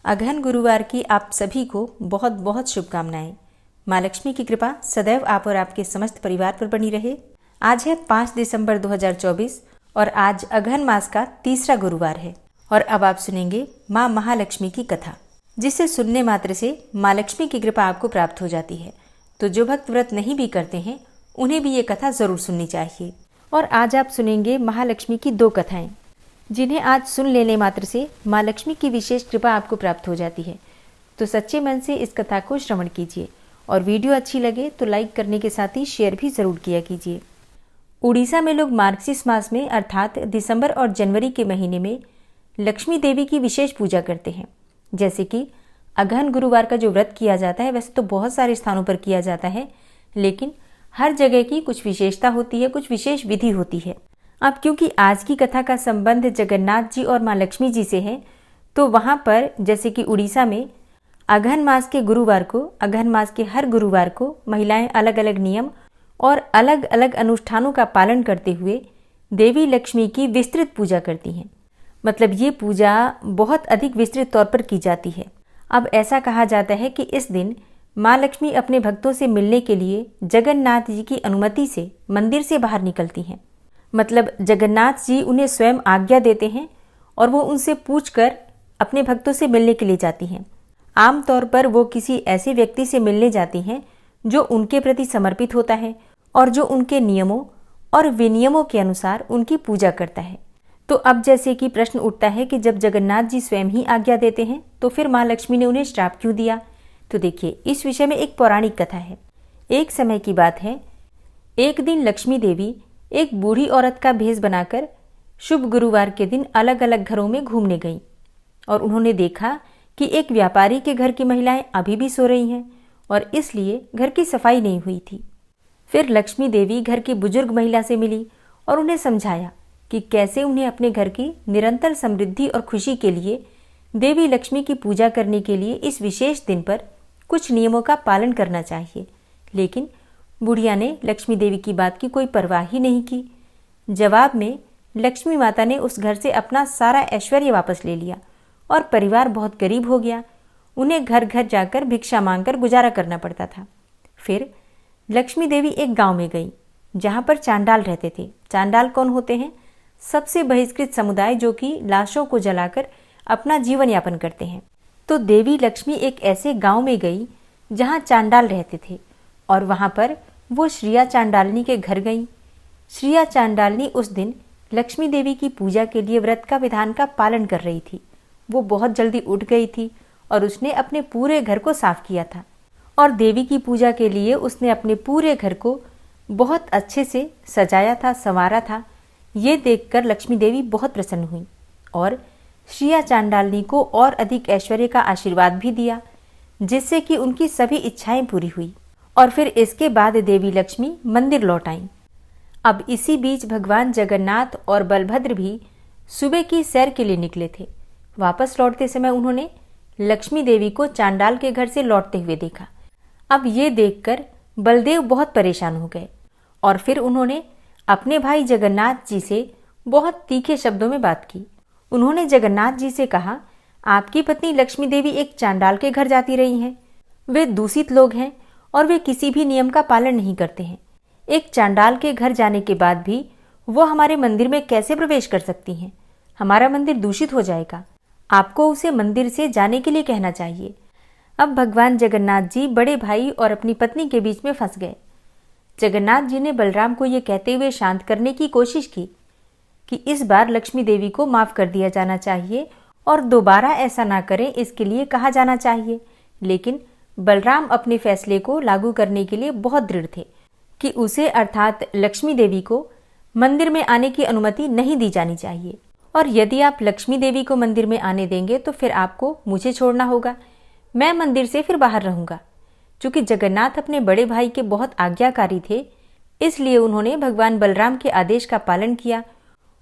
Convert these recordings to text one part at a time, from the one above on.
अगहन गुरुवार की आप सभी को बहुत बहुत शुभकामनाएं। माँ लक्ष्मी की कृपा सदैव आप और आपके समस्त परिवार पर बनी रहे। आज है 5 दिसंबर 2024 और आज अगहन मास का तीसरा गुरुवार है। और अब आप सुनेंगे माँ महालक्ष्मी की कथा, जिसे सुनने मात्र से माँ लक्ष्मी की कृपा आपको प्राप्त हो जाती है। तो जो भक्त व्रत नहीं भी करते हैं उन्हें भी ये कथा जरूर सुननी चाहिए। और आज आप सुनेंगे महालक्ष्मी की 2 कथाएं, जिन्हें आज सुन लेने मात्र से माँ लक्ष्मी की विशेष कृपा आपको प्राप्त हो जाती है। तो सच्चे मन से इस कथा को श्रवण कीजिए और वीडियो अच्छी लगे तो लाइक करने के साथ ही शेयर भी जरूर किया कीजिए। उड़ीसा में लोग मार्गशीर्ष मास में अर्थात दिसंबर और जनवरी के महीने में लक्ष्मी देवी की विशेष पूजा करते हैं। जैसे कि अगहन गुरुवार का जो व्रत किया जाता है, वैसे तो बहुत सारे स्थानों पर किया जाता है, लेकिन हर जगह की कुछ विशेषता होती है, कुछ विशेष विधि होती है। अब क्योंकि आज की कथा का संबंध जगन्नाथ जी और माँ लक्ष्मी जी से है, तो वहाँ पर जैसे कि उड़ीसा में अगहन मास के गुरुवार को, अगहन मास के हर गुरुवार को महिलाएं अलग अलग नियम और अलग अलग अनुष्ठानों का पालन करते हुए देवी लक्ष्मी की विस्तृत पूजा करती हैं। मतलब ये पूजा बहुत अधिक विस्तृत तौर पर की जाती है। अब ऐसा कहा जाता है कि इस दिन माँ लक्ष्मी अपने भक्तों से मिलने के लिए जगन्नाथ जी की अनुमति से मंदिर से बाहर निकलती हैं। मतलब जगन्नाथ जी उन्हें स्वयं आज्ञा देते हैं और वो उनसे पूछकर अपने भक्तों से मिलने के लिए जाती हैं। आमतौर पर वो किसी ऐसे व्यक्ति से मिलने जाती हैं जो उनके प्रति समर्पित होता है और जो उनके नियमों और विनियमों के अनुसार उनकी पूजा करता है। तो अब जैसे कि प्रश्न उठता है कि जब जगन्नाथ जी स्वयं ही आज्ञा देते हैं तो फिर माँ लक्ष्मी ने उन्हें श्राप क्यों दिया? तो देखिए, इस विषय में एक पौराणिक कथा है। एक समय की बात है, एक दिन लक्ष्मी देवी एक बूढ़ी औरत का भेष बनाकर शुभ गुरुवार के दिन अलग अलग घरों में घूमने गईं और उन्होंने देखा कि एक व्यापारी के घर की महिलाएं अभी भी सो रही हैं और इसलिए घर की सफाई नहीं हुई थी। फिर लक्ष्मी देवी घर की बुजुर्ग महिला से मिली और उन्हें समझाया कि कैसे उन्हें अपने घर की निरंतर समृद्धि और खुशी के लिए देवी लक्ष्मी की पूजा करने के लिए इस विशेष दिन पर कुछ नियमों का पालन करना चाहिए। लेकिन बुढ़िया ने लक्ष्मी देवी की बात की कोई परवाह ही नहीं की। जवाब में लक्ष्मी माता ने उस घर से अपना सारा ऐश्वर्य वापस ले लिया और परिवार बहुत गरीब हो गया। उन्हें घर घर जाकर भिक्षा मांगकर गुजारा करना पड़ता था। फिर लक्ष्मी देवी एक गांव में गई जहां पर चांडाल रहते थे। चांडाल कौन होते हैं? सबसे बहिष्कृत समुदाय जो कि लाशों को जलाकर अपना जीवन यापन करते हैं। तो देवी लक्ष्मी एक ऐसे गांव में गई जहां चांडाल रहते थे और वहां पर वो श्रिया चांडालनी के घर गई। श्रिया चांडालनी उस दिन लक्ष्मी देवी की पूजा के लिए व्रत का विधान का पालन कर रही थी। वो बहुत जल्दी उठ गई थी और उसने अपने पूरे घर को साफ किया था और देवी की पूजा के लिए उसने अपने पूरे घर को बहुत अच्छे से सजाया था, संवारा था। ये देखकर लक्ष्मी देवी बहुत प्रसन्न हुई और श्रिया चांडालनी को और अधिक ऐश्वर्य का आशीर्वाद भी दिया, जिससे कि उनकी सभी इच्छाएं पूरी हुई। और फिर इसके बाद देवी लक्ष्मी मंदिर लौट आईं। अब इसी बीच भगवान जगन्नाथ और बलभद्र भी सुबह की सैर के लिए निकले थे। वापस लौटते समय उन्होंने लक्ष्मी देवी को चांडाल के घर से लौटते हुए देखा। अब ये देखकर बलदेव बहुत परेशान हो गए और फिर उन्होंने अपने भाई जगन्नाथ जी से बहुत तीखे शब्दों में बात की। उन्होंने जगन्नाथ जी से कहा, आपकी पत्नी लक्ष्मी देवी एक चांडाल के घर जाती रही हैं। वे दूषित लोग हैं और वे किसी भी नियम का पालन नहीं करते हैं। एक चांडाल के घर जाने के बाद भी वो हमारे मंदिर में कैसे प्रवेश कर सकती हैं? हमारा मंदिर दूषित हो जाएगा। आपको उसे मंदिर से जाने के लिए कहना चाहिए। अब भगवान जगन्नाथ जी बड़े भाई और अपनी पत्नी के बीच में फंस गए। जगन्नाथ जी ने बलराम को ये कहते हुए शांत करने की कोशिश की कि इस बार लक्ष्मी देवी को माफ कर दिया जाना चाहिए और दोबारा ऐसा ना करें, इसके लिए कहा जाना चाहिए। लेकिन बलराम अपने फैसले को लागू करने के लिए बहुत दृढ़ थे कि उसे अर्थात लक्ष्मी देवी को मंदिर में आने की अनुमति नहीं दी जानी चाहिए और यदि आप लक्ष्मी देवी को मंदिर में आने देंगे तो फिर आपको मुझे छोड़ना होगा। मैं मंदिर से फिर बाहर रहूंगा। चूंकि जगन्नाथ अपने बड़े भाई के बहुत आज्ञाकारी थे, इसलिए उन्होंने भगवान बलराम के आदेश का पालन किया।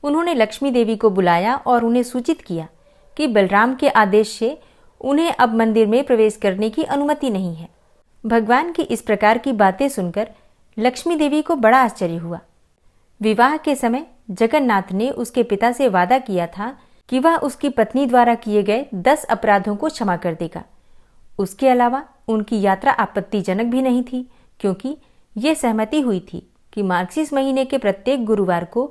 उन्होंने लक्ष्मी देवी को बुलाया और उन्हें सूचित किया कि बलराम के आदेश से उन्हें अब मंदिर में प्रवेश करने की अनुमति नहीं है। भगवान की इस प्रकार की बातें सुनकर लक्ष्मी देवी को बड़ा आश्चर्य हुआ। विवाह के समय जगन्नाथ ने उसके पिता से वादा किया था कि वह उसकी पत्नी द्वारा किए गए 10 अपराधों को क्षमा कर देगा। उसके अलावा उनकी यात्रा आपत्तिजनक भी नहीं थी, क्योंकि ये सहमति हुई थी कि मार्गशीर्ष महीने के प्रत्येक गुरुवार को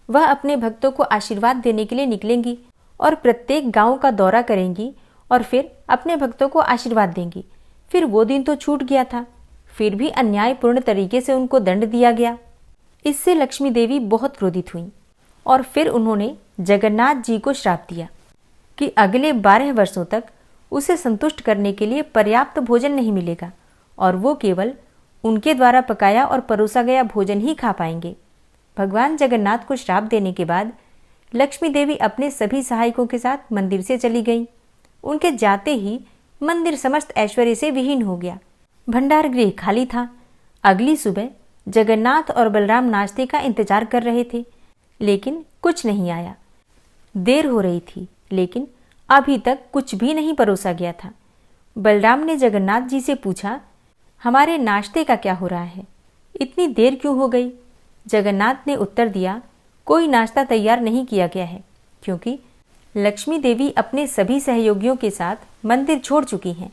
वह अपने भक्तों को आशीर्वाद देने के लिए निकलेंगी और प्रत्येक गांव का दौरा करेंगी और फिर अपने भक्तों को आशीर्वाद देंगी। फिर वो दिन तो छूट गया था, फिर भी अन्यायपूर्ण तरीके से उनको दंड दिया गया। इससे लक्ष्मी देवी बहुत क्रोधित हुई और फिर उन्होंने जगन्नाथ जी को श्राप दिया कि अगले 12 वर्षों तक उसे संतुष्ट करने के लिए पर्याप्त भोजन नहीं मिलेगा और वो केवल उनके द्वारा पकाया और परोसा गया भोजन ही खा पाएंगे। भगवान जगन्नाथ को श्राप देने के बाद लक्ष्मी देवी अपने सभी सहायकों के साथ मंदिर से चली गईं। उनके जाते ही मंदिर समस्त ऐश्वर्य से विहीन हो गया। भंडार गृह खाली था। अगली सुबह जगन्नाथ और बलराम नाश्ते का इंतजार कर रहे थे, लेकिन कुछ नहीं आया। देर हो रही थी, लेकिन अभी तक कुछ भी नहीं परोसा गया था। बलराम ने जगन्नाथ जी से पूछा, हमारे नाश्ते का क्या हो रहा है? इतनी देर क्यों हो गई? जगन्नाथ ने उत्तर दिया, कोई नाश्ता तैयार नहीं किया गया है, क्योंकि लक्ष्मी देवी अपने सभी सहयोगियों के साथ मंदिर छोड़ चुकी हैं,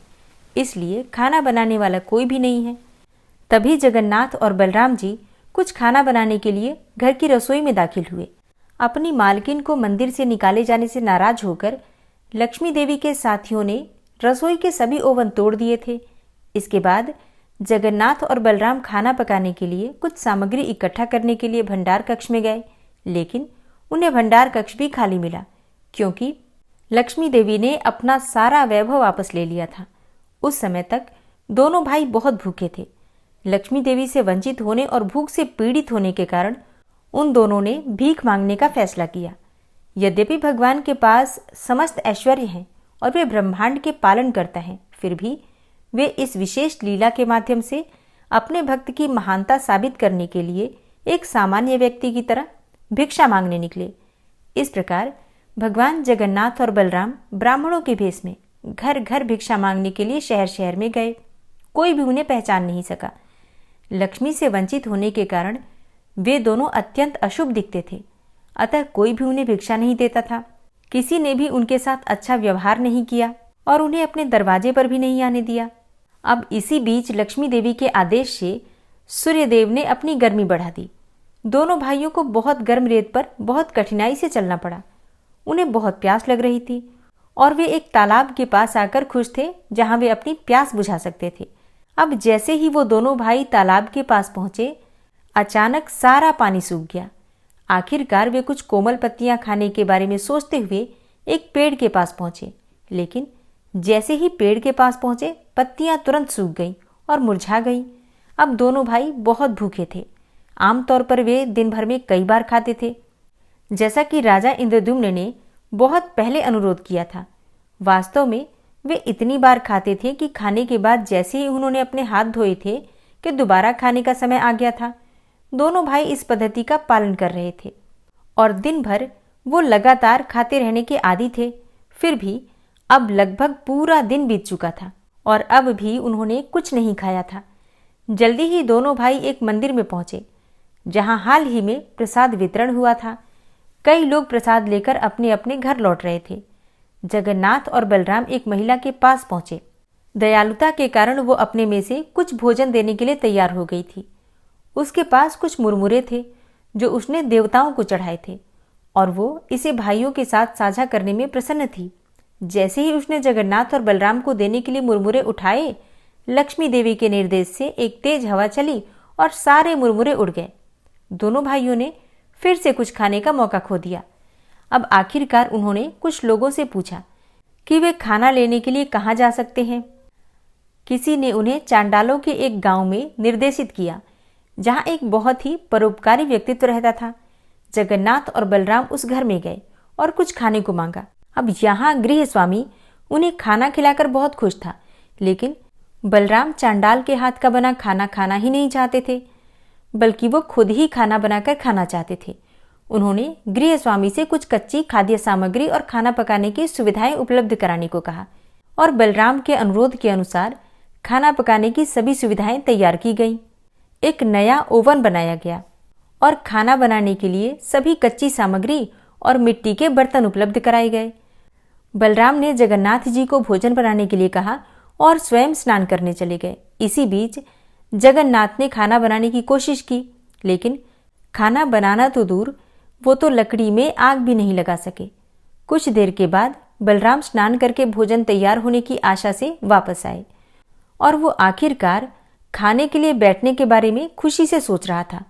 इसलिए खाना बनाने वाला कोई भी नहीं है। तभी जगन्नाथ और बलराम जी कुछ खाना बनाने के लिए घर की रसोई में दाखिल हुए। अपनी मालकिन को मंदिर से निकाले जाने से नाराज होकर लक्ष्मी देवी के साथियों ने रसोई के सभी ओवन तोड़ दिए थे। इसके बाद जगन्नाथ और बलराम खाना पकाने के लिए कुछ सामग्री इकट्ठा करने के लिए भंडार कक्ष में गए, लेकिन उन्हें भंडार कक्ष भी खाली मिला, क्योंकि लक्ष्मी देवी ने अपना सारा वैभव वापस ले लिया था। उस समय तक दोनों भाई बहुत भूखे थे। लक्ष्मी देवी से वंचित होने और भूख से पीड़ित होने के कारण उन दोनों ने भीख मांगने का फैसला किया। यद्यपि भगवान के पास समस्त ऐश्वर्य हैं और वे ब्रह्मांड के पालन करता है, फिर भी वे इस विशेष लीला के माध्यम से अपने भक्त की महानता साबित करने के लिए एक सामान्य व्यक्ति की तरह भिक्षा मांगने निकले। इस प्रकार भगवान जगन्नाथ और बलराम ब्राह्मणों के भेष में घर घर भिक्षा मांगने के लिए शहर शहर में गए। कोई भी उन्हें पहचान नहीं सका। लक्ष्मी से वंचित होने के कारण वे दोनों अत्यंत अशुभ दिखते थे, अतः कोई भी उन्हें भिक्षा नहीं देता था। किसी ने भी उनके साथ अच्छा व्यवहार नहीं किया और उन्हें अपने दरवाजे पर भी नहीं आने दिया। अब इसी बीच लक्ष्मी देवी के आदेश से सूर्यदेव ने अपनी गर्मी बढ़ा दी। दोनों भाइयों को बहुत गर्म रेत पर बहुत कठिनाई से चलना पड़ा। उन्हें बहुत प्यास लग रही थी और वे एक तालाब के पास आकर खुश थे, जहां वे अपनी प्यास बुझा सकते थे। अब जैसे ही वो दोनों भाई तालाब के पास पहुंचे, अचानक सारा पानी सूख गया। आखिरकार वे कुछ कोमल पत्तियां खाने के बारे में सोचते हुए एक पेड़ के पास पहुंचे, लेकिन जैसे ही पेड़ के पास पहुंचे, पत्तियां तुरंत सूख गईं और मुरझा गईं। अब दोनों भाई बहुत भूखे थे। आमतौर पर वे दिन भर में कई बार खाते थे, जैसा कि राजा इंद्रद्युम्न ने बहुत पहले अनुरोध किया था। वास्तव में वे इतनी बार खाते थे कि खाने के बाद जैसे ही उन्होंने अपने हाथ धोए थे कि दोबारा खाने का समय आ गया था। दोनों भाई इस पद्धति का पालन कर रहे थे और दिन भर वो लगातार खाते रहने के आदी थे। फिर भी अब लगभग पूरा दिन बीत चुका था और अब भी उन्होंने कुछ नहीं खाया था। जल्दी ही दोनों भाई एक मंदिर में पहुंचे, जहां हाल ही में प्रसाद वितरण हुआ था। कई लोग प्रसाद लेकर अपने अपने घर लौट रहे थे। जगन्नाथ और बलराम एक महिला के पास पहुंचे। दयालुता के कारण वो अपने में से कुछ भोजन देने के लिए तैयार हो गई थी। उसके पास कुछ मुरमुरे थे जो उसने देवताओं को चढ़ाए थे और वो इसे भाइयों के साथ साझा करने में प्रसन्न थी। जैसे ही उसने जगन्नाथ और बलराम को देने के लिए मुरमुरे उठाए, लक्ष्मी देवी के निर्देश से एक तेज हवा चली और सारे मुरमुरे उड़ गए। दोनों भाइयों ने फिर से कुछ खाने का मौका खो दिया। अब आखिरकार उन्होंने कुछ लोगों से पूछा कि वे खाना लेने के लिए कहाँ जा सकते हैं। किसी ने उन्हें चांडालों के एक गांव में निर्देशित किया, जहां एक बहुत ही परोपकारी व्यक्तित्व रहता था। जगन्नाथ और बलराम उस घर में गए और कुछ खाने को मांगा। अब यहाँ गृह स्वामी उन्हें खाना खिलाकर बहुत खुश था, लेकिन बलराम चांडाल के हाथ का बना खाना खाना ही नहीं चाहते थे, बल्कि वो खुद ही खाना बनाकर खाना चाहते थे। उन्होंने गृह स्वामी से कुछ कच्ची खाद्य सामग्री और खाना पकाने की सुविधाएं उपलब्ध कराने को कहा और बलराम के अनुरोध के अनुसार खाना पकाने की सभी सुविधाएं तैयार की गईं। एक नया ओवन बनाया गया और खाना बनाने के लिए सभी कच्ची सामग्री और मिट्टी के बर्तन उपलब्ध कराए गए। बलराम ने जगन्नाथ जी को भोजन बनाने के लिए कहा और स्वयं स्नान करने चले गए। इसी बीच जगन्नाथ ने खाना बनाने की कोशिश की, लेकिन खाना बनाना तो दूर, वो तो लकड़ी में आग भी नहीं लगा सके। कुछ देर के बाद बलराम स्नान करके भोजन तैयार होने की आशा से वापस आए और वो आखिरकार खाने के लिए बैठने के बारे में खुशी से सोच रहा था।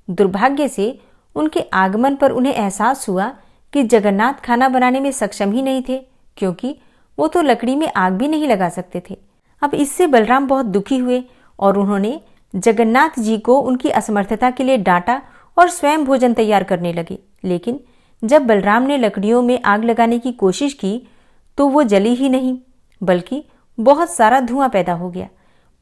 दुर्भाग्य से उनके आगमन पर उन्हें एहसास हुआ कि जगन्नाथ खाना बनाने में सक्षम ही नहीं थे, क्योंकि वो तो लकड़ी में आग भी नहीं लगा सकते थे। अब इससे बलराम बहुत दुखी हुए और उन्होंने जगन्नाथ जी को उनकी असमर्थता के लिए डांटा और स्वयं भोजन तैयार करने लगे। लेकिन जब बलराम ने लकड़ियों में आग लगाने की कोशिश की तो वो जली ही नहीं, बल्कि बहुत सारा धुआं पैदा हो गया।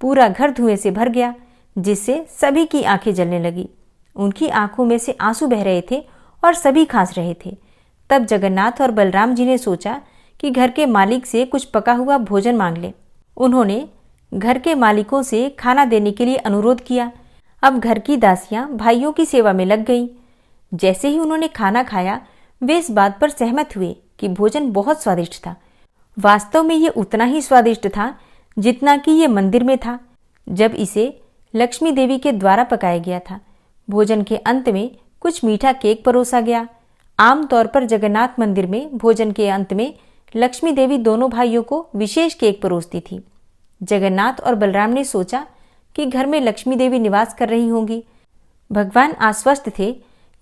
पूरा घर धुएं से भर गया, जिससे सभी की आंखें जलने लगी। उनकी आंखों में से आंसू बह रहे थे और सभी खांस रहे थे। तब जगन्नाथ और बलराम जी ने सोचा कि घर के मालिक से कुछ पका हुआ भोजन मांग ले। उन्होंने घर के मालिकों से खाना देने के लिए अनुरोध किया। अब घर की दासियां भाइयों की सेवा में लग गईं। जैसे ही उन्होंने खाना खाया, वे इस बात पर सहमत हुए कि भोजन बहुत स्वादिष्ट था। वास्तव में ये उतना ही स्वादिष्ट था जितना कि ये मंदिर में था, जब इसे लक्ष्मी देवी के द्वारा पकाया गया था। भोजन के अंत में कुछ मीठा केक परोसा गया। आमतौर पर जगन्नाथ मंदिर में भोजन के अंत में लक्ष्मी देवी दोनों भाइयों को विशेष केक परोसती थी। जगन्नाथ और बलराम ने सोचा कि घर में लक्ष्मी देवी निवास कर रही होंगी। भगवान आश्वस्त थे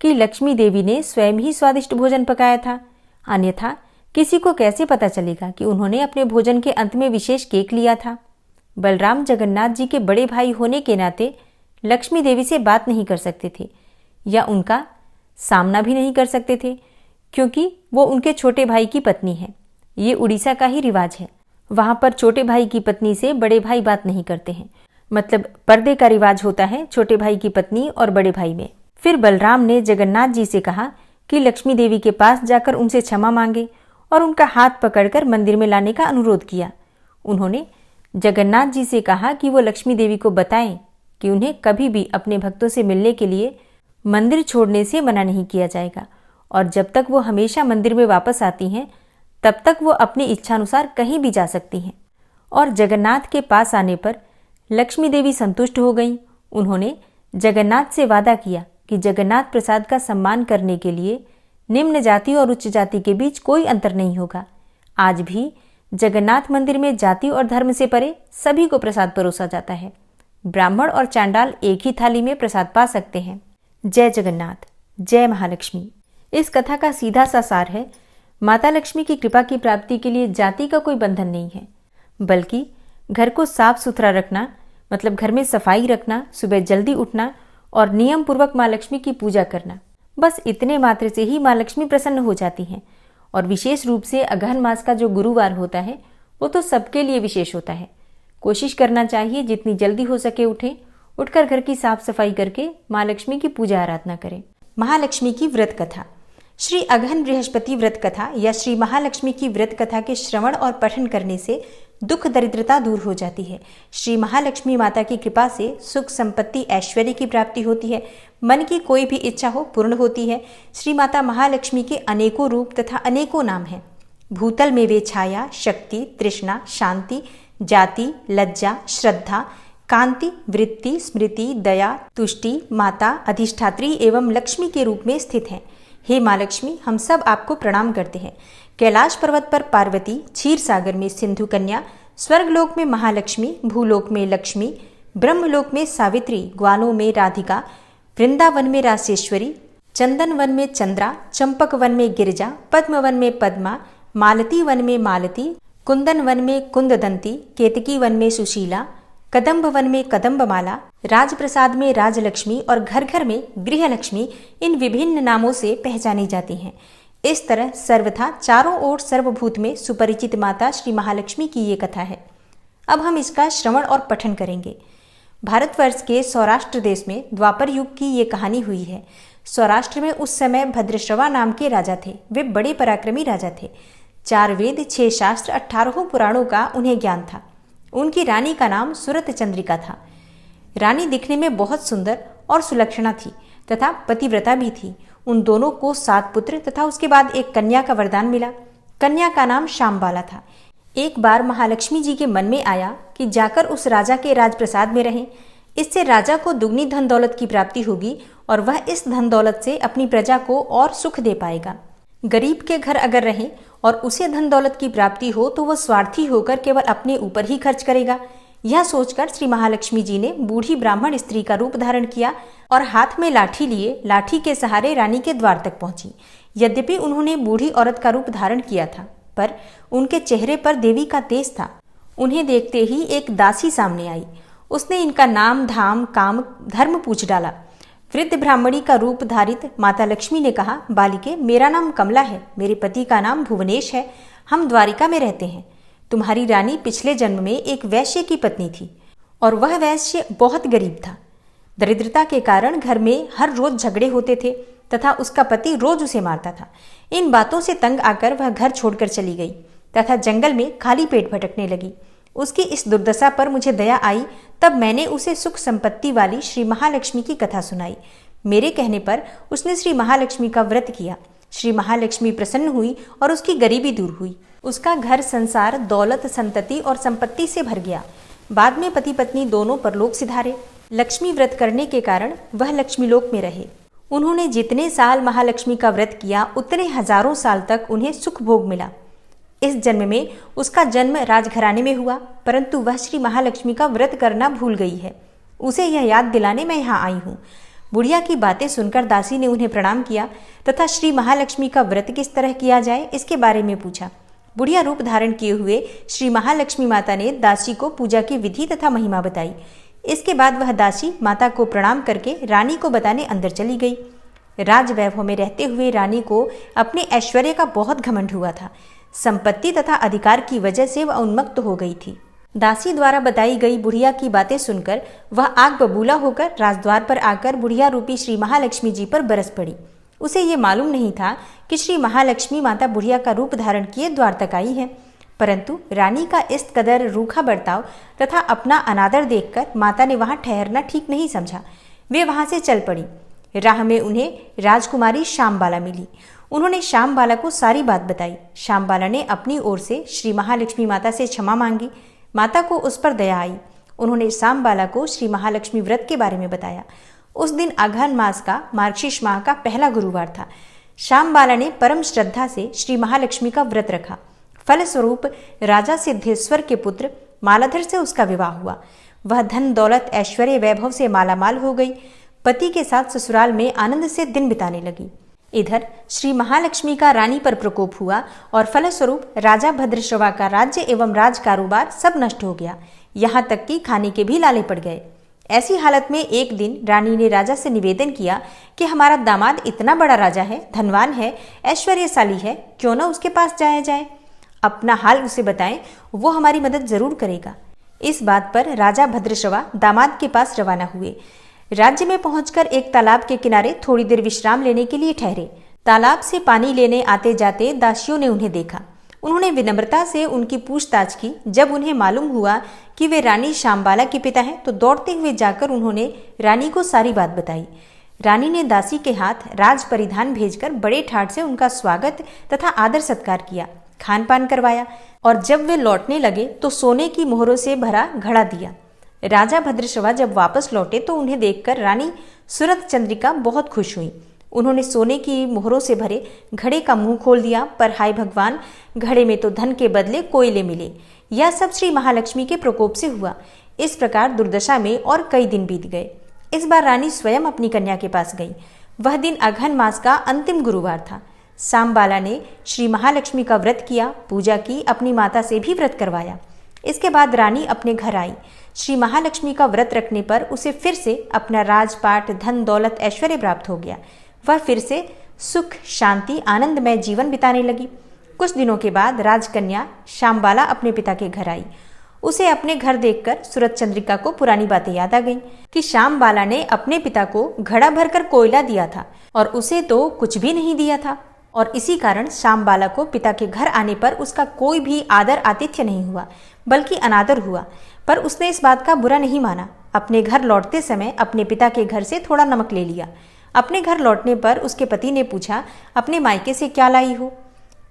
कि लक्ष्मी देवी ने स्वयं ही स्वादिष्ट भोजन पकाया था, अन्यथा किसी को कैसे पता चलेगा कि उन्होंने अपने भोजन के अंत में विशेष केक लिया था। बलराम जगन्नाथ जी के बड़े भाई होने के नाते लक्ष्मी देवी से बात नहीं कर सकते थे या उनका सामना भी नहीं कर सकते थे, क्योंकि वो उनके छोटे भाई की पत्नी है। ये उड़ीसा का ही रिवाज है। वहां पर छोटे भाई की पत्नी से बड़े भाई बात नहीं करते हैं, मतलब पर्दे का रिवाज होता है छोटे भाई की पत्नी और बड़े भाई में। फिर बलराम ने जगन्नाथ जी से कहा कि लक्ष्मी देवी के पास जाकर उनसे क्षमा मांगे और उनका हाथ पकड़कर मंदिर में लाने का अनुरोध किया। उन्होंने जगन्नाथ जी से कहा कि वो लक्ष्मी देवी को बताएं कि उन्हें कभी भी अपने भक्तों से मिलने के लिए मंदिर छोड़ने से मना नहीं किया जाएगा, और जब तक वो हमेशा मंदिर में वापस आती हैं तब तक वो अपनी इच्छानुसार कहीं भी जा सकती हैं। और जगन्नाथ के पास आने पर लक्ष्मी देवी संतुष्ट हो गईं। उन्होंने जगन्नाथ से वादा किया कि जगन्नाथ प्रसाद का सम्मान करने के लिए निम्न जाति और उच्च जाति के बीच कोई अंतर नहीं होगा। आज भी जगन्नाथ मंदिर में जाति और धर्म से परे सभी को प्रसाद परोसा जाता है। ब्राह्मण और चांडाल एक ही थाली में प्रसाद पा सकते हैं। जय जगन्नाथ, जय महालक्ष्मी। इस कथा का सीधा सा सार है, माता लक्ष्मी की कृपा की प्राप्ति के लिए जाति का कोई बंधन नहीं है, बल्कि घर को साफ सुथरा रखना, मतलब घर में सफाई रखना, सुबह जल्दी उठना और नियम पूर्वक माँ लक्ष्मी की पूजा करना, बस इतने मात्र से ही माँ लक्ष्मी प्रसन्न हो जाती हैं। और विशेष रूप से अगहन मास का जो गुरुवार होता है वो तो सबके लिए विशेष होता है। कोशिश करना चाहिए जितनी जल्दी हो सके उठें, उठकर घर की साफ सफाई करके माँ लक्ष्मी की पूजा आराधना करें। महालक्ष्मी की व्रत कथा। श्री अगहन बृहस्पति व्रत कथा या श्री महालक्ष्मी की व्रत कथा के श्रवण और पठन करने से दुख दरिद्रता दूर हो जाती है। श्री महालक्ष्मी माता की कृपा से सुख संपत्ति ऐश्वर्य की प्राप्ति होती है। मन की कोई भी इच्छा हो पूर्ण होती है। श्री माता महालक्ष्मी के अनेकों रूप तथा अनेकों नाम हैं। भूतल में वे छाया, शक्ति, तृष्णा, शांति, जाति, लज्जा, श्रद्धा, कांति, वृत्ति, स्मृति, दया, तुष्टि, माता, अधिष्ठात्री एवं लक्ष्मी के रूप में स्थित हैं। हे माँ लक्ष्मी, हम सब आपको प्रणाम करते हैं। कैलाश पर्वत पर पार्वती, क्षीर सागर में सिंधु कन्या, स्वर्गलोक में महालक्ष्मी, भूलोक में लक्ष्मी, ब्रह्मलोक में सावित्री, ग्वालों में राधिका, वृंदावन में रासेश्वरी, चंदन वन में चंद्रा, चंपक वन में गिरिजा, पद्म वन में पद्मा, मालती वन में मालती, कुंदन वन में कुंददंती, केतकी वन में सुशीला, कदम्ब वन में कदम्बमाला, राजप्रसाद में राजलक्ष्मी और घर घर में गृहलक्ष्मी इन विभिन्न नामों से पहचानी जाती हैं। इस तरह सर्वथा चारों ओर सर्वभूत में सुपरिचित माता श्री महालक्ष्मी की ये कथा है। अब हम इसका श्रवण और पठन करेंगे। भारतवर्ष के सौराष्ट्र देश में द्वापर युग की ये कहानी हुई है। सौराष्ट्र में उस समय भद्रश्रवा नाम के राजा थे। वे बड़े पराक्रमी राजा थे। 4 वेद, 6 शास्त्र, 18 पुराणों का उन्हें ज्ञान था। उनकी रानी का नाम सुरत चंद्रिका था। रानी दिखने में बहुत सुंदर और सुलक्षणा थी तथा पतिव्रता भी थी। उन दोनों को 7 पुत्र तथा उसके बाद एक कन्या का वरदान मिला। कन्या का नाम श्यामबाला था। एक बार महालक्ष्मी जी के मन में आया कि जाकर उस राजा के राजप्रसाद में रहें। इससे राजा को दुगनी धन दौलत की प्राप्ति होगी और वह इस धन दौलत से अपनी प्रजा को और सुख दे पाएगा। गरीब के घर अगर रहे और उसे धन दौलत की प्राप्ति हो तो वह स्वार्थी होकर केवल अपने ऊपर ही खर्च करेगा। यह सोचकर श्री महालक्ष्मी जी ने बूढ़ी ब्राह्मण स्त्री का रूप धारण किया और हाथ में लाठी लिए लाठी के सहारे रानी के द्वार तक पहुंची। यद्यपि उन्होंने बूढ़ी औरत का रूप धारण किया था, पर उनके चेहरे पर देवी का तेज था। उन्हें देखते ही एक दासी सामने आई। उसने इनका नाम, धाम, काम, धर्म पूछ डाला। वृद्ध ब्राह्मणी का रूप धारित माता लक्ष्मी ने कहा, बालिके, मेरा नाम कमला है, मेरे पति का नाम भुवनेश है, हम द्वारिका में रहते हैं। तुम्हारी रानी पिछले जन्म में एक वैश्य की पत्नी थी और वह वैश्य बहुत गरीब था। दरिद्रता के कारण घर में हर रोज झगड़े होते थे तथा उसका पति रोज उसे मारता था। इन बातों से तंग आकर वह घर छोड़कर चली गई तथा जंगल में खाली पेट भटकने लगी। उसकी इस दुर्दशा पर मुझे दया आई, तब मैंने उसे सुख संपत्ति वाली श्री महालक्ष्मी की कथा सुनाई। मेरे कहने पर उसने श्री महालक्ष्मी का व्रत किया। श्री महालक्ष्मी प्रसन्न हुई और उसकी गरीबी दूर हुई। उसका घर संसार दौलत, संतति और संपत्ति से भर गया। बाद में पति पत्नी दोनों परलोक सिधारे। लक्ष्मी व्रत करने के कारण वह लक्ष्मी लोक में रहे। उन्होंने जितने साल महालक्ष्मी का व्रत किया उतने हजारों साल तक उन्हें सुख भोग मिला। इस जन्म में उसका जन्म राजघराने में हुआ, परंतु वह श्री महालक्ष्मी का व्रत करना भूल गई है। उसे यह याद दिलाने मैं यहाँ आई हूँ। बुढ़िया की बातें सुनकर दासी ने उन्हें प्रणाम किया तथा श्री महालक्ष्मी का व्रत किस तरह किया जाए इसके बारे में पूछा। बुढ़िया रूप धारण किए हुए श्री महालक्ष्मी माता ने दासी को पूजा की विधि तथा महिमा बताई। इसके बाद वह दासी माता को प्रणाम करके रानी को बताने अंदर चली गई। राजवैभव में रहते हुए रानी को अपने ऐश्वर्य का बहुत घमंड हुआ था। संपत्ति तथा अधिकार की वजह से वह उन्मत्त हो गई थी। दासी द्वारा बताई गई बुढ़िया की बातें सुनकर वह आग बबूला होकर राजद्वार पर आकर बुढ़िया रूपी श्री महालक्ष्मी जी पर बरस पड़ी। उसे ये मालूम नहीं था कि श्री महालक्ष्मी माता बुढ़िया का रूप धारण किए द्वार तक आई है, परंतु रानी का इस कदर रूखा बर्ताव तथा अपना अनादर देखकर माता ने वहां ठहरना ठीक नहीं समझा। वे वहां से चल पड़ी। राह में उन्हें राजकुमारी श्यामबाला मिली। उन्होंने श्यामबाला को सारी बात बताई। श्यामबाला ने अपनी ओर से श्री महालक्ष्मी माता से क्षमा मांगी। माता को उस पर दया आई। उन्होंने श्यामबाला को श्री महालक्ष्मी व्रत के बारे में बताया। उस दिन अघन मास का मार्गशीर्ष माह का पहला गुरुवार था। श्यामबाला ने परम श्रद्धा से श्री महालक्ष्मी का व्रत रखा। फलस्वरूप राजा सिद्धेश्वर के पुत्र मालाधर से उसका विवाह हुआ। वह धन दौलत ऐश्वर्य वैभव से मालामाल हो गई। पति के साथ ससुराल में आनंद से दिन बिताने लगी। इधर श्री महालक्ष्मी का रानी पर प्रकोप हुआ और फलस्वरूप राजा भद्रश्रवा का राज्य एवं राज कारोबार सब नष्ट हो गया। यहाँ तक कि खाने के भी लाले पड़ गए। ऐसी हालत में एक दिन रानी ने राजा से निवेदन किया कि हमारा दामाद इतना बड़ा राजा है, धनवान है, ऐश्वर्यशाली है, क्यों न उसके पास जाया जाए। अपना हाल उसे बताएं, वो हमारी मदद जरूर करेगा। इस बात पर राजा भद्रश्रवा दामाद के पास रवाना हुए। राज्य में पहुंचकर एक तालाब के किनारे थोड़ी देर विश्राम लेने के लिए ठहरे। तालाब से पानी लेने आते जाते दासियों ने उन्हें देखा। उन्होंने विनम्रता से उनकी पूछताछ की। जब उन्हें मालूम हुआ कि वे रानी श्यामबाला के पिता हैं, तो दौड़ते हुए जाकर उन्होंने रानी को सारी बात बताई। रानी ने दासी के हाथ राज परिधान भेजकर बड़े ठाट से उनका स्वागत तथा आदर सत्कार किया, खान पान करवाया और जब वे लौटने लगे तो सोने की मोहरों से भरा घड़ा दिया। राजा भद्रश्रवा जब वापस लौटे तो उन्हें देखकर रानी सूरत चंद्रिका बहुत खुश हुई। उन्होंने सोने की मोहरों से भरे घड़े का मुंह खोल दिया, पर हाय भगवान, घड़े में तो धन के बदले कोयले मिले। यह सब श्री महालक्ष्मी के प्रकोप से हुआ। इस प्रकार दुर्दशा में और कई दिन बीत गए। इस बार रानी स्वयं अपनी कन्या के पास गई। वह दिन अघन मास का अंतिम गुरुवार था। श्यामबाला ने श्री महालक्ष्मी का व्रत किया, पूजा की, अपनी माता से भी व्रत करवाया। इसके बाद रानी अपने घर आई। श्री महालक्ष्मी का व्रत रखने पर उसे फिर से अपना राजपाट, धन दौलत, ऐश्वर्य प्राप्त हो गया। वह फिर से सुख, शांति, आनंदमय जीवन बिताने लगी। कुछ दिनों के बाद राजकन्या श्यामबाला अपने पिता के घर आई। उसे अपने घर देखकर सूरत चंद्रिका को पुरानी बातें याद आ गईं कि श्यामबाला ने अपने पिता को घड़ा भरकर कोयला दिया था और उसे तो कुछ भी नहीं दिया था, और इसी कारण श्यामबाला को पिता के घर आने पर उसका कोई भी आदर आतिथ्य नहीं हुआ, बल्कि अनादर हुआ। पर उसने इस बात का बुरा नहीं माना। अपने घर लौटते समय अपने पिता के घर से थोड़ा नमक ले लिया। अपने घर लौटने पर उसके पति ने पूछा, अपने मायके से क्या लाई हो?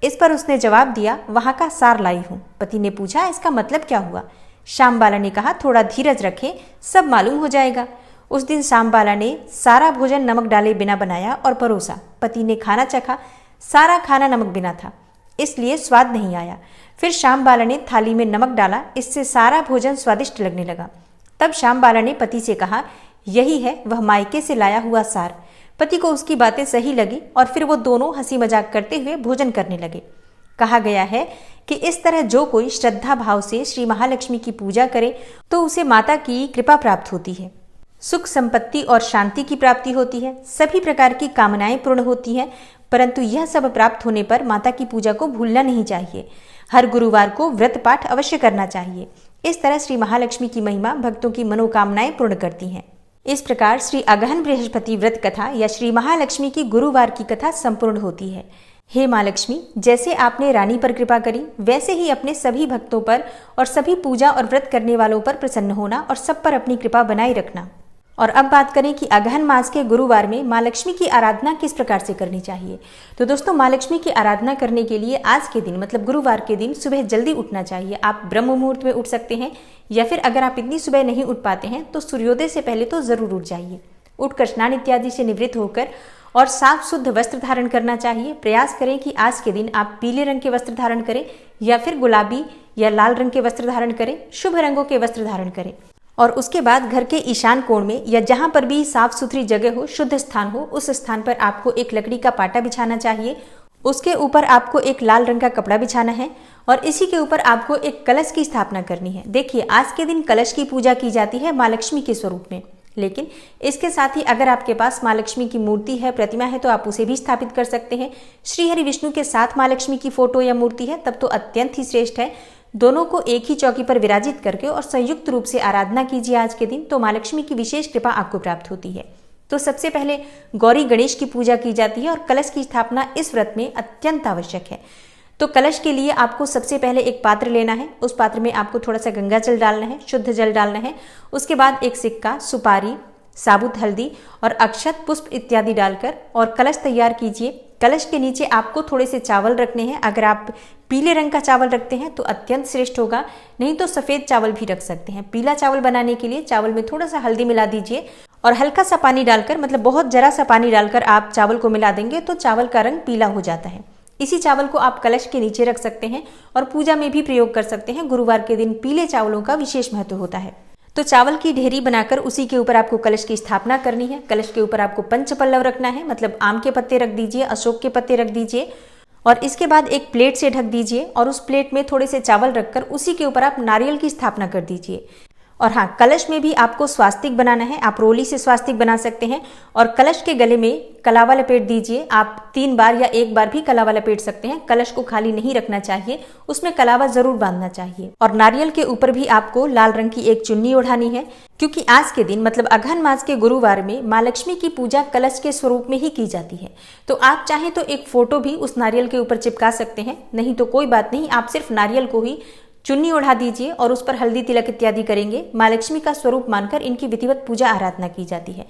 इस पर उसने जवाब दिया, वहां का सार लाई हूं। पति ने पूछा, इसका मतलब क्या हुआ? श्यामबाला ने कहा, थोड़ा धीरज रखें, सब मालूम हो जाएगा। उस दिन श्यामबाला ने सारा भोजन नमक डाले बिना बनाया और परोसा। पति ने खाना चखा, सारा खाना नमक बिना था, इसलिए स्वाद नहीं आया। फिर श्यामबाला ने थाली में नमक डाला, इससे सारा भोजन स्वादिष्ट लगने लगा। तब श्यामबाला ने पति से कहा, यही है वह मायके से लाया हुआ सार। पति को उसकी बातें सही लगी और फिर वो दोनों हंसी मजाक करते हुए भोजन करने लगे। कहा गया है कि इस तरह जो कोई श्रद्धा भाव से श्री महालक्ष्मी की पूजा करे तो उसे माता की कृपा प्राप्त होती है, सुख संपत्ति और शांति की प्राप्ति होती है, सभी प्रकार की कामनाएं पूर्ण होती हैं। परंतु यह सब प्राप्त होने पर माता की पूजा को भूलना नहीं चाहिए। हर गुरुवार को व्रत पाठ अवश्य करना चाहिए। इस तरह श्री महालक्ष्मी की महिमा भक्तों की मनोकामनाएं पूर्ण करती हैं। इस प्रकार श्री अगहन बृहस्पति व्रत कथा या श्री महालक्ष्मी की गुरुवार की कथा संपूर्ण होती है। हे माँ लक्ष्मी, जैसे आपने रानी पर कृपा करी, वैसे ही अपने सभी भक्तों पर और सभी पूजा और व्रत करने वालों पर प्रसन्न होना और सब पर अपनी कृपा बनाए रखना। और अब बात करें कि अगहन मास के गुरुवार में माँ लक्ष्मी की आराधना किस प्रकार से करनी चाहिए। तो दोस्तों, माँ लक्ष्मी की आराधना करने के लिए आज के दिन मतलब गुरुवार के दिन सुबह जल्दी उठना चाहिए। आप ब्रह्म मुहूर्त में उठ सकते हैं या फिर अगर आप इतनी सुबह नहीं उठ पाते हैं तो सूर्योदय से पहले तो जरूर उठ जाइए। उठकर स्नान इत्यादि से निवृत्त होकर और साफ शुद्ध वस्त्र धारण करना चाहिए। प्रयास करें कि आज के दिन आप पीले रंग के वस्त्र धारण करें या फिर गुलाबी या लाल रंग के वस्त्र धारण करें, शुभ रंगों के वस्त्र धारण करें। और उसके बाद घर के ईशान कोण में या जहां पर भी साफ सुथरी जगह हो, शुद्ध स्थान हो, उस स्थान पर आपको एक लकड़ी का पाटा बिछाना चाहिए। उसके ऊपर आपको एक लाल रंग का कपड़ा बिछाना है और इसी के ऊपर आपको एक कलश की स्थापना करनी है। देखिए, आज के दिन कलश की पूजा की जाती है माँ लक्ष्मी के स्वरूप में, लेकिन इसके साथ ही अगर आपके पास माँ लक्ष्मी की मूर्ति है, प्रतिमा है, तो आप उसे भी स्थापित कर सकते हैं। श्री हरि विष्णु के साथ माँ लक्ष्मी की फोटो या मूर्ति है तब तो अत्यंत ही श्रेष्ठ है। दोनों को एक ही चौकी पर विराजित करके और संयुक्त रूप से आराधना कीजिए आज के दिन, तो माँ लक्ष्मी की विशेष कृपा आपको प्राप्त होती है। तो सबसे पहले गौरी गणेश की पूजा की जाती है और कलश की स्थापना इस व्रत में अत्यंत आवश्यक है। तो कलश के लिए आपको सबसे पहले एक पात्र लेना है। उस पात्र में आपको थोड़ा सा गंगा जल डालना है, शुद्ध जल डालना है। उसके बाद एक सिक्का, सुपारी, साबुत हल्दी और अक्षत पुष्प इत्यादि डालकर और कलश तैयार कीजिए। कलश के नीचे आपको थोड़े से चावल रखने हैं। अगर आप पीले रंग का चावल रखते हैं तो अत्यंत श्रेष्ठ होगा, नहीं तो सफेद चावल भी रख सकते हैं। पीला चावल बनाने के लिए चावल में थोड़ा सा हल्दी मिला दीजिए और हल्का सा पानी डालकर, मतलब बहुत जरा सा पानी डालकर आप चावल को मिला देंगे तो चावल का रंग पीला हो जाता है। इसी चावल को आप कलश के नीचे रख सकते हैं और पूजा में भी प्रयोग कर सकते हैं। गुरुवार के दिन पीले चावलों का विशेष महत्व होता है। तो चावल की ढेरी बनाकर उसी के ऊपर आपको कलश की स्थापना करनी है। कलश के ऊपर आपको पंचपल्लव रखना है, मतलब आम के पत्ते रख दीजिए, अशोक के पत्ते रख दीजिए और इसके बाद एक प्लेट से ढक दीजिए और उस प्लेट में थोड़े से चावल रखकर उसी के ऊपर आप नारियल की स्थापना कर दीजिए। और हाँ, कलश में भी आपको स्वास्तिक बनाना है। आप रोली से स्वास्तिक बना सकते हैं और कलश के गले में कलावा लपेट दीजिए। आप 3 बार या 1 बार भी कलावा लपेट सकते हैं। कलश को खाली नहीं रखना चाहिए, उसमें कलावा जरूर बांधना चाहिए। और नारियल के ऊपर भी आपको लाल रंग की एक चुन्नी ओढ़ानी है, क्योंकि आज के दिन मतलब अगहन मास के गुरुवार में माँ लक्ष्मी की पूजा कलश के स्वरूप में ही की जाती है। तो आप चाहें तो एक फोटो भी उस नारियल के ऊपर चिपका सकते हैं, नहीं तो कोई बात नहीं, आप सिर्फ नारियल को ही चुन्नी ओढ़ा दीजिए और उस पर हल्दी तिलक इत्यादि करेंगे। माँ लक्ष्मी का स्वरूप मानकर इनकी विधिवत पूजा आराधना की जाती है।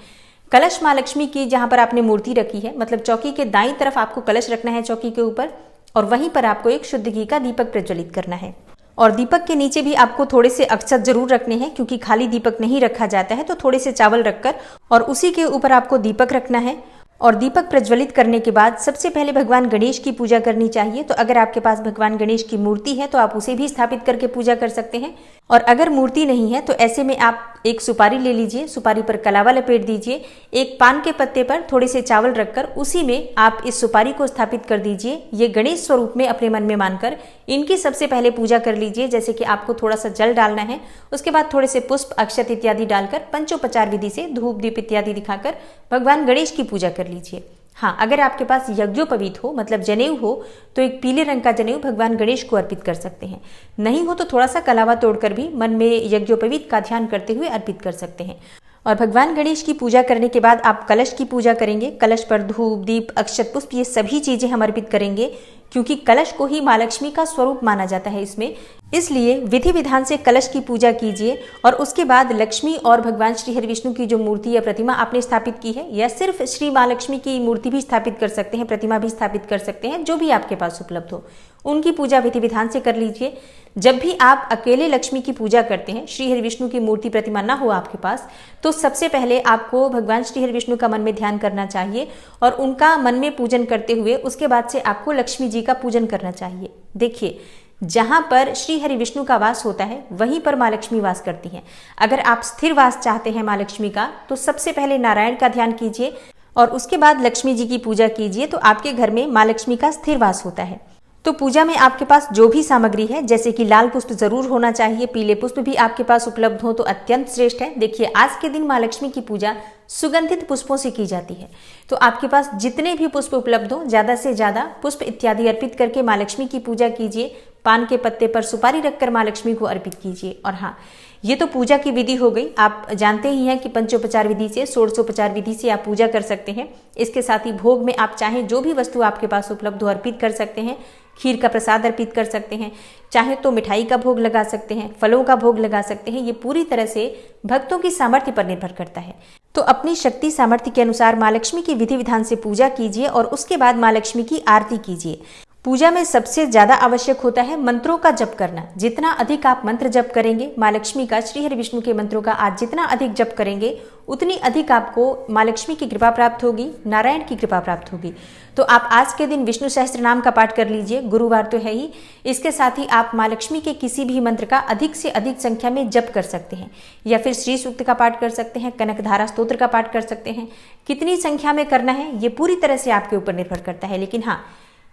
कलश माँ लक्ष्मी की जहां पर आपने मूर्ति रखी है, मतलब चौकी के दाईं तरफ आपको कलश रखना है चौकी के ऊपर, और वहीं पर आपको एक शुद्ध घी का दीपक प्रज्वलित करना है। और दीपक के नीचे भी आपको थोड़े से अक्षत जरूर रखने हैं, क्योंकि खाली दीपक नहीं रखा जाता है। तो थोड़े से चावल रखकर और उसी के ऊपर आपको दीपक रखना है। और दीपक प्रज्वलित करने के बाद सबसे पहले भगवान गणेश की पूजा करनी चाहिए। तो अगर आपके पास भगवान गणेश की मूर्ति है तो आप उसे भी स्थापित करके पूजा कर सकते हैं। और अगर मूर्ति नहीं है तो ऐसे में आप एक सुपारी ले लीजिए, सुपारी पर कलावा लपेट दीजिए, एक पान के पत्ते पर थोड़े से चावल रखकर उसी में आप इस सुपारी को स्थापित कर दीजिए। ये गणेश स्वरूप में अपने मन में मानकर इनकी सबसे पहले पूजा कर लीजिए। जैसे कि आपको थोड़ा सा जल डालना है, उसके बाद थोड़े से पुष्प, अक्षत इत्यादि डालकर पंचोपचार विधि से धूप दीप इत्यादि दिखाकर भगवान गणेश की पूजा कर लीजिए। हाँ, अगर आपके पास यज्ञोपवीत हो, मतलब जनेऊ हो, तो एक पीले रंग का जनेऊ भगवान गणेश को अर्पित कर सकते हैं। नहीं हो तो थोड़ा सा कलावा तोड़कर भी मन में यज्ञोपवीत का ध्यान करते हुए अर्पित कर सकते हैं। और भगवान गणेश की पूजा करने के बाद आप कलश की पूजा करेंगे। कलश पर धूप, दीप, अक्षत, पुष्प ये सभी चीजें हम अर्पित करेंगे, क्योंकि कलश को ही माँ लक्ष्मी का स्वरूप माना जाता है इसमें। इसलिए विधि विधान से कलश की पूजा कीजिए और उसके बाद लक्ष्मी और भगवान श्री हरि विष्णु की जो मूर्ति या प्रतिमा आपने स्थापित की है, या सिर्फ श्री माँ लक्ष्मी की मूर्ति भी स्थापित कर सकते हैं, प्रतिमा भी स्थापित कर सकते हैं, जो भी आपके पास उपलब्ध हो, उनकी पूजा विधि विधान से कर लीजिए। जब भी आप अकेले लक्ष्मी की पूजा करते हैं, श्री हरि विष्णु की मूर्ति प्रतिमा ना हो आपके पास, तो सबसे पहले आपको भगवान श्री हरि विष्णु का मन में ध्यान करना चाहिए और उनका मन में पूजन करते हुए उसके बाद से आपको लक्ष्मी जी का पूजन करना चाहिए। देखिए, जहां पर श्री हरि विष्णु का वास होता है वहीं पर माँ लक्ष्मी वास करती हैं। अगर आप स्थिर वास चाहते हैं माँ लक्ष्मी का, तो सबसे पहले नारायण का ध्यान कीजिए और उसके बाद लक्ष्मी जी की पूजा कीजिए, तो आपके घर में माँ लक्ष्मी का स्थिर वास होता है। तो पूजा में आपके पास जो भी सामग्री है, जैसे कि लाल पुष्प जरूर होना चाहिए, पीले पुष्प भी आपके पास उपलब्ध हो तो अत्यंत श्रेष्ठ है। देखिए, आज के दिन माँ लक्ष्मी की पूजा सुगंधित पुष्पों से की जाती है, तो आपके पास जितने भी पुष्प उपलब्ध हो, ज्यादा से ज्यादा पुष्प इत्यादि अर्पित करके माँ लक्ष्मी की पूजा कीजिए। पान के पत्ते पर सुपारी रखकर माँ लक्ष्मी को अर्पित कीजिए। और हाँ, ये तो पूजा की विधि हो गई। आप जानते ही हैं कि पंचोपचार विधि से, षोडशोपचार विधि से आप पूजा कर सकते हैं। इसके साथ ही भोग में आप चाहे जो भी वस्तु आपके पास उपलब्ध हो अर्पित कर सकते हैं। खीर का प्रसाद अर्पित कर सकते हैं, चाहे तो मिठाई का भोग लगा सकते हैं, फलों का भोग लगा सकते हैं। ये पूरी तरह से भक्तों की सामर्थ्य पर निर्भर करता है। तो अपनी शक्ति सामर्थ्य के अनुसार माँ लक्ष्मी की विधि विधान से पूजा कीजिए और उसके बाद माँ लक्ष्मी की आरती कीजिए। पूजा में सबसे ज्यादा आवश्यक होता है मंत्रों का जप करना। जितना अधिक आप मंत्र जप करेंगे माँ लक्ष्मी का, श्री हरि विष्णु के मंत्रों का आज जितना अधिक जप करेंगे, उतनी अधिक आपको माँ लक्ष्मी की कृपा प्राप्त होगी, नारायण की कृपा प्राप्त होगी। तो आप आज के दिन विष्णु सहस्त्र नाम का पाठ कर लीजिए, गुरुवार तो है ही। इसके साथ ही आप माँ लक्ष्मी के किसी भी मंत्र का अधिक से अधिक संख्या में जप कर सकते हैं, या फिर श्री सूक्त का पाठ कर सकते हैं, कनकधारा स्तोत्र का पाठ कर सकते हैं। कितनी संख्या में करना है ये पूरी तरह से आपके ऊपर निर्भर करता है, लेकिन हाँ,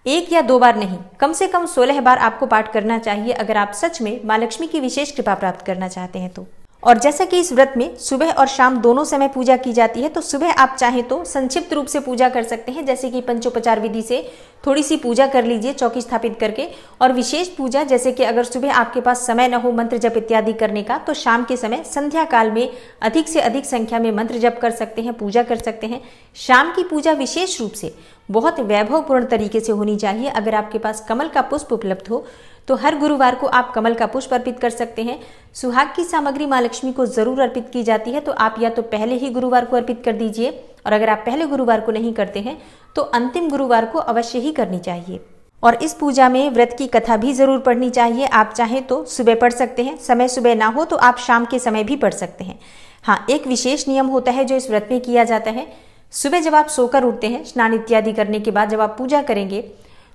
1 या 2 बार नहीं, कम से कम 16 बार आपको पाठ करना चाहिए अगर आप सच में माँ लक्ष्मी की विशेष कृपा प्राप्त करना चाहते हैं तो। और जैसा कि इस व्रत में सुबह और शाम दोनों समय पूजा की जाती है, तो सुबह आप चाहें तो संक्षिप्त रूप से पूजा कर सकते हैं, जैसे कि पंचोपचार विधि से थोड़ी सी पूजा कर लीजिए चौकी स्थापित करके। और विशेष पूजा, जैसे कि अगर सुबह आपके पास समय न हो मंत्र जप इत्यादि करने का, तो शाम के समय संध्या काल में अधिक से अधिक संख्या में मंत्र जप कर सकते हैं, पूजा कर सकते हैं। शाम की पूजा विशेष रूप से बहुत वैभवपूर्ण तरीके से होनी चाहिए। अगर आपके पास कमल का पुष्प उपलब्ध हो तो हर गुरुवार को आप कमल का पुष्प अर्पित कर सकते हैं। सुहाग की सामग्री माँ लक्ष्मी को जरूर अर्पित की जाती है, तो आप या तो पहले ही गुरुवार को अर्पित कर दीजिए, और अगर आप पहले गुरुवार को नहीं करते हैं तो अंतिम गुरुवार को अवश्य ही करनी चाहिए। और इस पूजा में व्रत की कथा भी जरूर पढ़नी चाहिए। आप चाहें तो सुबह पढ़ सकते हैं, समय सुबह ना हो तो आप शाम के समय भी पढ़ सकते हैं। हाँ, एक विशेष नियम होता है जो इस व्रत में किया जाता है। सुबह जब आप सोकर उठते हैं, स्नान इत्यादि करने के बाद जब आप पूजा करेंगे,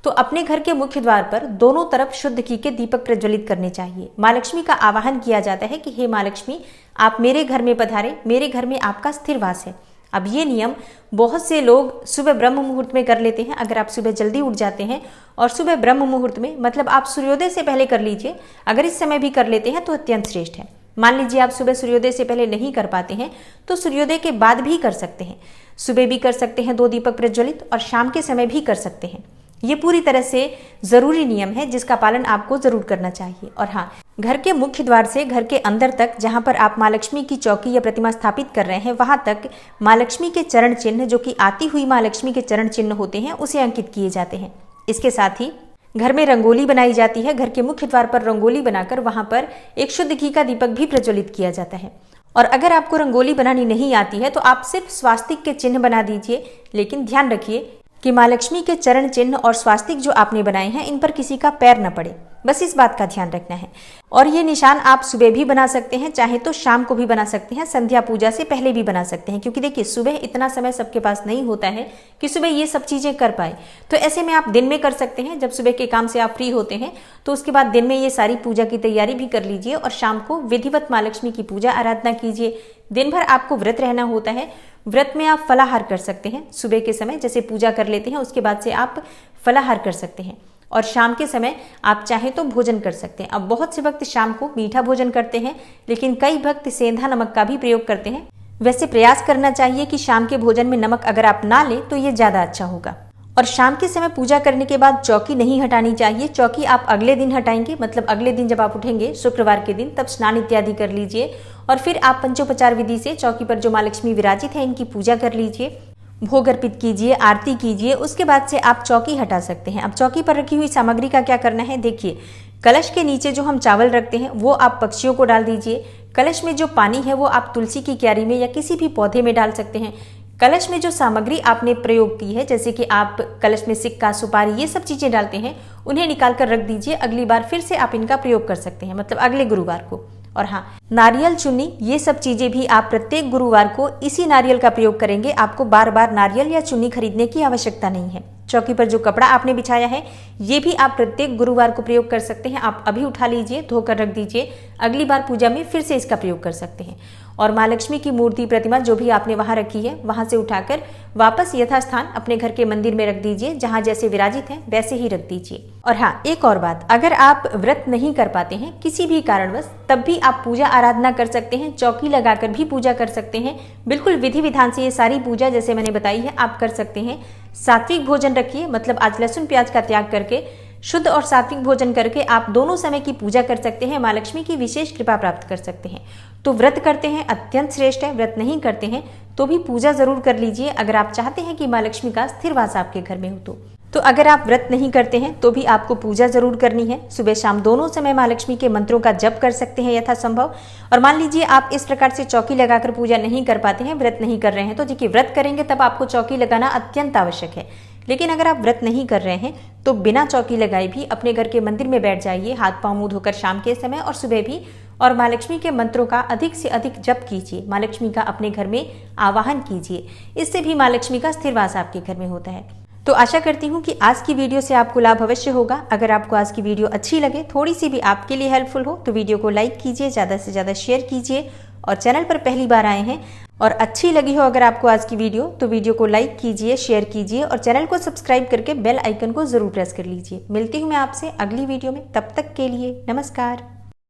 तो अपने घर के मुख्य द्वार पर दोनों तरफ शुद्ध घी के दीपक प्रज्वलित करने चाहिए। माँ लक्ष्मी का आवाहन किया जाता है कि हे माँ लक्ष्मी, आप मेरे घर में पधारे, मेरे घर में आपका स्थिर वास है। अब ये नियम बहुत से लोग सुबह ब्रह्म मुहूर्त में कर लेते हैं। अगर आप सुबह जल्दी उठ जाते हैं और सुबह ब्रह्म मुहूर्त में, मतलब आप सूर्योदय से पहले कर लीजिए, अगर इस समय भी कर लेते हैं तो अत्यंत श्रेष्ठ है। मान लीजिए आप सुबह सूर्योदय से पहले नहीं कर पाते हैं तो सूर्योदय के बाद भी कर सकते हैं। सुबह भी कर सकते हैं 2 दीपक प्रज्वलित, और शाम के समय भी कर सकते हैं। ये पूरी तरह से जरूरी नियम है जिसका पालन आपको जरूर करना चाहिए। और हाँ, घर के मुख्य द्वार से घर के अंदर तक, जहां पर आप माँ लक्ष्मी की चौकी या प्रतिमा स्थापित कर रहे हैं, वहां तक माँ लक्ष्मी के चरण चिन्ह, जो कि आती हुई माँ लक्ष्मी के चरण चिन्ह होते हैं, उसे अंकित किए जाते हैं। इसके साथ ही घर में रंगोली बनाई जाती है। घर के मुख्य द्वार पर रंगोली बनाकर वहां पर एक शुद्ध घी का दीपक भी प्रज्वलित किया जाता है। और अगर आपको रंगोली बनानी नहीं आती है तो आप सिर्फ स्वास्तिक के चिन्ह बना दीजिए, लेकिन ध्यान रखिए कि माँ लक्ष्मी के चरण चिन्ह और स्वास्तिक जो आपने बनाए हैं, इन पर किसी का पैर न पड़े, बस इस बात का ध्यान रखना है। और ये निशान आप सुबह भी बना सकते हैं, चाहे तो शाम को भी बना सकते हैं, संध्या पूजा से पहले भी बना सकते हैं, क्योंकि देखिए सुबह इतना समय सबके पास नहीं होता है कि सुबह ये सब चीजें कर पाए। तो ऐसे में आप दिन में कर सकते हैं, जब सुबह के काम से आप फ्री होते हैं तो उसके बाद दिन में ये सारी पूजा की तैयारी भी कर लीजिए, और शाम को विधिवत माँ लक्ष्मी की पूजा आराधना कीजिए। दिन भर आपको व्रत रहना होता है। व्रत में आप फलाहार कर सकते हैं। सुबह के समय जैसे पूजा कर लेते हैं, उसके बाद से आप फलाहार कर सकते हैं, और शाम के समय आप चाहे तो भोजन कर सकते हैं। अब बहुत से भक्त शाम को मीठा भोजन करते हैं, लेकिन कई भक्त सेंधा नमक का भी प्रयोग करते हैं। वैसे प्रयास करना चाहिए कि शाम के भोजन में नमक अगर आप ना लें तो ये ज्यादा अच्छा होगा। और शाम के समय पूजा करने के बाद चौकी नहीं हटानी चाहिए। चौकी आप अगले दिन हटाएंगे, मतलब अगले दिन जब आप उठेंगे शुक्रवार के दिन, तब स्नान इत्यादि कर लीजिए और फिर आप पंचोपचार विधि से चौकी पर जो माँ लक्ष्मी विराजित है इनकी पूजा कर लीजिए। भोग अर्पित कीजिए, आरती कीजिए। उसके बाद से आप चौकी हटा सकते हैं। अब चौकी पर रखी हुई सामग्री का क्या करना है, देखिए कलश के नीचे जो हम चावल रखते हैं वो आप पक्षियों को डाल दीजिए। कलश में जो पानी है वो आप तुलसी की क्यारी में या किसी भी पौधे में डाल सकते हैं। कलश में जो सामग्री आपने प्रयोग की है, जैसे कि आप कलश में सिक्का, सुपारी, ये सब चीजें डालते हैं, उन्हें निकाल कर रख दीजिए। अगली बार फिर से आप इनका प्रयोग कर सकते हैं, मतलब अगले गुरुवार को। और हाँ, नारियल चुन्नी, ये सब चीजें भी आप प्रत्येक गुरुवार को इसी नारियल का प्रयोग करेंगे। आपको बार बार नारियल या चुन्नी खरीदने की आवश्यकता नहीं है। चौकी पर जो कपड़ा आपने बिछाया है ये भी आप प्रत्येक गुरुवार को प्रयोग कर सकते हैं। आप अभी उठा लीजिए, धोकर रख दीजिए, अगली बार पूजा में फिर से इसका प्रयोग कर सकते हैं। और माँ लक्ष्मी की मूर्ति, प्रतिमा जो भी आपने वहां रखी है, वहां से उठाकर वापस यथास्थान अपने घर के मंदिर में रख दीजिए। जहां जैसे विराजित है वैसे ही रख दीजिए। और हाँ, एक और बात, अगर आप व्रत नहीं कर पाते हैं किसी भी कारणवश, तब भी आप पूजा आराधना कर सकते हैं, चौकी लगाकर भी पूजा कर सकते हैं। बिल्कुल विधि विधान से ये सारी पूजा जैसे मैंने बताई है आप कर सकते हैं। सात्विक भोजन रखिए, मतलब आज लहसुन प्याज का त्याग करके शुद्ध और सात्विक भोजन करके आप दोनों समय की पूजा कर सकते हैं। माँ लक्ष्मी की विशेष कृपा प्राप्त कर सकते हैं। तो व्रत करते हैं अत्यंत श्रेष्ठ है, व्रत नहीं करते हैं तो भी पूजा जरूर कर लीजिए, अगर आप चाहते हैं कि माँ लक्ष्मी का स्थिर वास आपके घर में हो तो अगर आप व्रत नहीं करते हैं तो भी आपको पूजा जरूर करनी है। सुबह शाम दोनों समय माँ लक्ष्मी के मंत्रों का जप कर सकते हैं यथासंभव। और मान लीजिए आप इस प्रकार से चौकी लगाकर पूजा नहीं कर पाते हैं, व्रत नहीं कर रहे हैं, तो देखिए व्रत करेंगे तब आपको चौकी लगाना अत्यंत आवश्यक है। लेकिन अगर आप व्रत नहीं कर रहे हैं तो बिना चौकी लगाए भी अपने घर के मंदिर में बैठ जाइए, हाथ पांव मुंह धोकर शाम के समय और सुबह भी, और माँ लक्ष्मी के मंत्रों का अधिक से अधिक जप कीजिए। माँ लक्ष्मी का अपने घर में आवाहन कीजिए, इससे भी माँ लक्ष्मी का स्थिर वास आपके घर में होता है। तो आशा करती हूँ कि आज की वीडियो से आपको लाभ अवश्य होगा। अगर आपको आज की वीडियो अच्छी लगे, थोड़ी सी भी आपके लिए हेल्पफुल हो, तो वीडियो को लाइक कीजिए, ज़्यादा से ज़्यादा शेयर कीजिए। और चैनल पर पहली बार आए हैं और अच्छी लगी हो अगर आपको आज की वीडियो, तो वीडियो को लाइक कीजिए, शेयर कीजिए और चैनल को सब्सक्राइब करके बेल आइकन को जरूर प्रेस कर लीजिए। मिलती हूँ मैं आपसे अगली वीडियो में, तब तक के लिए नमस्कार।